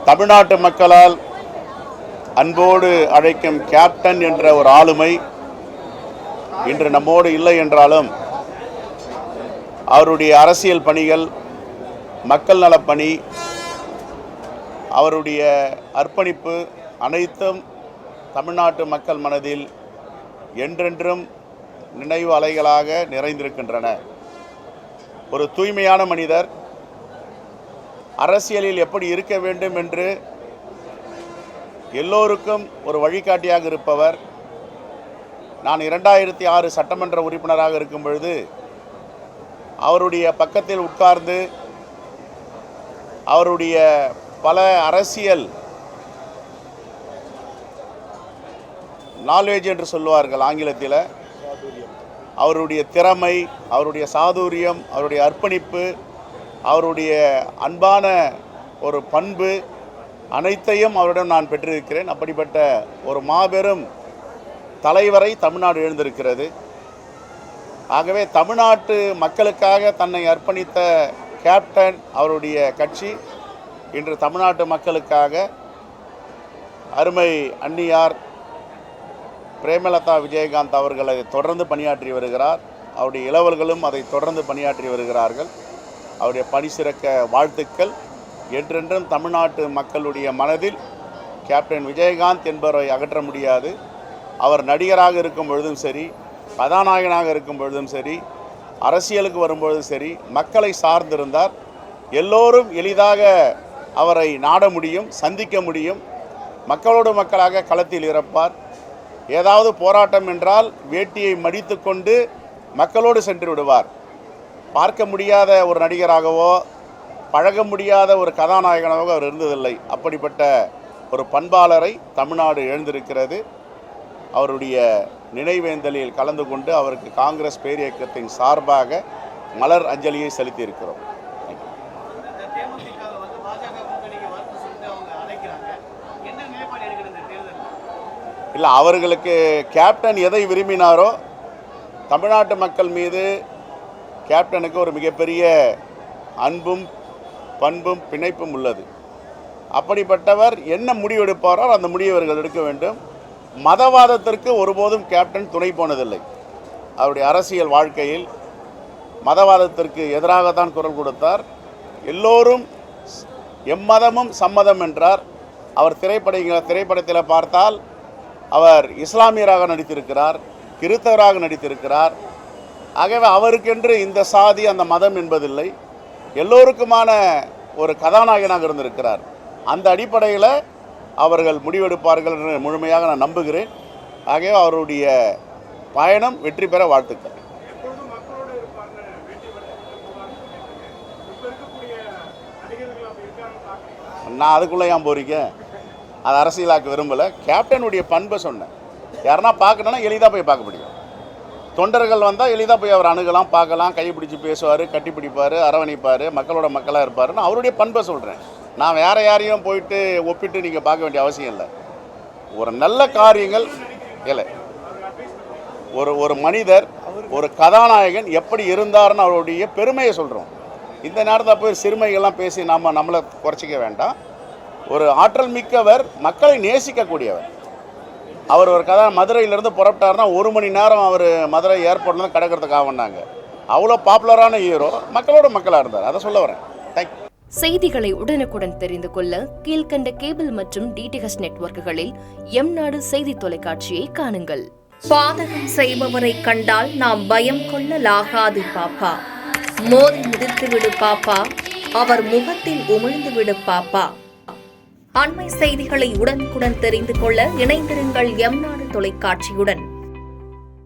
தமிழ்நாட்டு மக்களால் அன்போடு அழைக்கும் கேப்டன் என்ற ஒரு ஆளுமை இன்று நம்மோடு இல்லை என்றாலும் அவருடைய அரசியல் பணிகள், மக்கள் நலப்பணி, அவருடைய அர்ப்பணிப்பு அனைத்தும் தமிழ்நாட்டு மக்கள் மனதில் என்றென்றும் நினைவு அலைகளாக நிறைந்திருக்கின்றன. ஒரு தூய்மையான மனிதர், அரசியலில் எப்படி இருக்க வேண்டும் என்று எல்லோருக்கும் ஒரு வழிகாட்டியாக இருப்பவர். நான் 2006 சட்டமன்ற உறுப்பினராக இருக்கும் பொழுது அவருடைய பக்கத்தில் உட்கார்ந்து அவருடைய பல அரசியல் நாலேஜ் என்று சொல்லுவார்கள் ஆங்கிலத்தில், அவருடைய திறமை, அவருடைய சாதுரியம், அவருடைய அர்ப்பணிப்பு, அவருடைய அன்பான ஒரு பண்பு அனைத்தையும் அவரிடம் நான் பெற்றிருக்கிறேன். அப்படிப்பட்ட ஒரு மாபெரும் தலைவரை தமிழ்நாடு எழுந்திருக்கிறது. ஆகவே தமிழ்நாட்டு மக்களுக்காக தன்னை அர்ப்பணித்த கேப்டன் அவருடைய கட்சி இன்று தமிழ்நாட்டு மக்களுக்காக அருமை அன்னியார் பிரேமலதா விஜயகாந்த் அவர்கள் அதை தொடர்ந்து பணியாற்றி வருகிறார். அவருடைய இளவல்களும் அதை தொடர்ந்து பணியாற்றி வருகிறார்கள். அவருடைய பணி சிறக்க வாழ்த்துக்கள். என்றென்றும் தமிழ்நாட்டு மக்களுடைய மனதில் கேப்டன் விஜயகாந்த் என்பவரை அகற்ற முடியாது. அவர் நடிகராக இருக்கும் பொழுதும் சரி, கதாநாயகனாக இருக்கும் பொழுதும் சரி, அரசியலுக்கு வரும்பொழுதும் சரி, மக்களை சார்ந்திருந்தார். எல்லோரும் எளிதாக அவரை நாட முடியும், சந்திக்க முடியும். மக்களோடு மக்களாக களத்தில் இறப்பார். ஏதாவது போராட்டம் என்றால் வேட்டியை மடித்து கொண்டு மக்களோடு சென்று விடுவார். பார்க்க முடியாத ஒரு நடிகராகவோ பழக முடியாத ஒரு கதாநாயகனாகவோ அவர் இருந்ததில்லை. அப்படிப்பட்ட ஒரு பண்பாளரை தமிழ்நாடு எழுந்திருக்கிறது. அவருடைய நினைவேந்தலில் கலந்து கொண்டு அவருக்கு காங்கிரஸ் பேரியக்கத்தின் சார்பாக மலர் அஞ்சலியை செலுத்தியிருக்கிறோம். இல்லை, அவர்களுக்கு கேப்டன் எதை விரும்பினாரோ, தமிழ்நாட்டு மக்கள் மீது கேப்டனுக்கு ஒரு மிகப்பெரிய அன்பும் பண்பும் பிணைப்பும் உள்ளது. அப்படிப்பட்டவர் என்ன முடிவெடுப்பாரோ அந்த முடிவை அவர்கள் எடுக்க வேண்டும். மதவாதத்திற்கு ஒருபோதும் கேப்டன் துணை போனதில்லை. அவருடைய அரசியல் வாழ்க்கையில் மதவாதத்திற்கு எதிராகத்தான் குரல் கொடுத்தார். எல்லோரும் எம்மதமும் சம்மதம் என்றார். அவர் திரைப்படத்தில் பார்த்தால் அவர் இஸ்லாமியராக நடித்திருக்கிறார், கிறித்தவராக நடித்திருக்கிறார். ஆகவே அவருக்கென்று இந்த சாதி அந்த மதம் என்பதில்லை. எல்லோருக்குமான ஒரு கதாநாயகனாக இருந்திருக்கிறார். அந்த அடிப்படையில் அவர்கள் முடிவெடுப்பார்கள் என்று முழுமையாக நான் நம்புகிறேன். ஆகவே அவருடைய பயணம் வெற்றி பெற வாழ்த்துக்கள். நான் அதுக்குள்ளே ஏன் போறீங்க? அது அரசியலாக்க விரும்பலை. கேப்டனுடைய பண்பை சொன்னேன். யாருன்னா பார்க்கணுன்னா எளிதாக போய் பார்க்க முடியும். தொண்டர்கள் வந்தால் எளிதாக போய் அவர் அணுகலாம், பார்க்கலாம், கைப்பிடிச்சு பேசுவார், கட்டிப்பிடிப்பார், அரவணைப்பார், மக்களோட மக்களாக இருப்பார்னு அவருடைய பண்பை சொல்கிறேன். நான் வேறு யாரையும் போயிட்டு ஒப்பிட்டு நீங்கள் பார்க்க வேண்டிய அவசியம் இல்லை. ஒரு நல்ல காரியங்கள் இல்லை, ஒரு மனிதர், ஒரு கதாநாயகன் எப்படி இருந்தார்னு அவருடைய பெருமையை சொல்கிறோம். இந்த நேரத்தில் போய் சிறுமைகள்லாம் பேசி நம்மளை குறைச்சிக்க வேண்டாம். ஒரு ஆற்றல் மிக்கவர், மக்களை நேசிக்கக்கூடியவர். அவர் ஒரு மதுரையிலேருந்து புறப்பட்டார்னா 1 மணி நேரம் அவர் மதுரை ஏர்போர்ட்லேருந்து கடக்கிறதுக்காக வந்தாங்க. அவ்வளோ பாப்புலரான ஹீரோ, மக்களோட மக்களாக இருந்தார். அதை சொல்ல வரேன். தேங்க்யூ. செய்திகளை உடனுக்குடன் தெரிந்து கொள்ள கீழ்கண்ட கேபிள் மற்றும் டிடிஹெச் நெட்வொர்க்குகளில் எம்நாடு செய்தி தொலைக்காட்சியை காணுங்கள். பாதகம் செய்பவரை கண்டால் நாம் பயம் கொள்ளலாகாது பாப்பா. மோதி மிதித்துவிடு பாப்பா, அவர் முகத்தில் உமிழ்ந்துவிடு பாப்பா. அண்மை செய்திகளை உடனுக்குடன் தெரிந்து கொள்ள இணைந்திருங்கள் எம்நாடு தொலைக்காட்சியுடன்.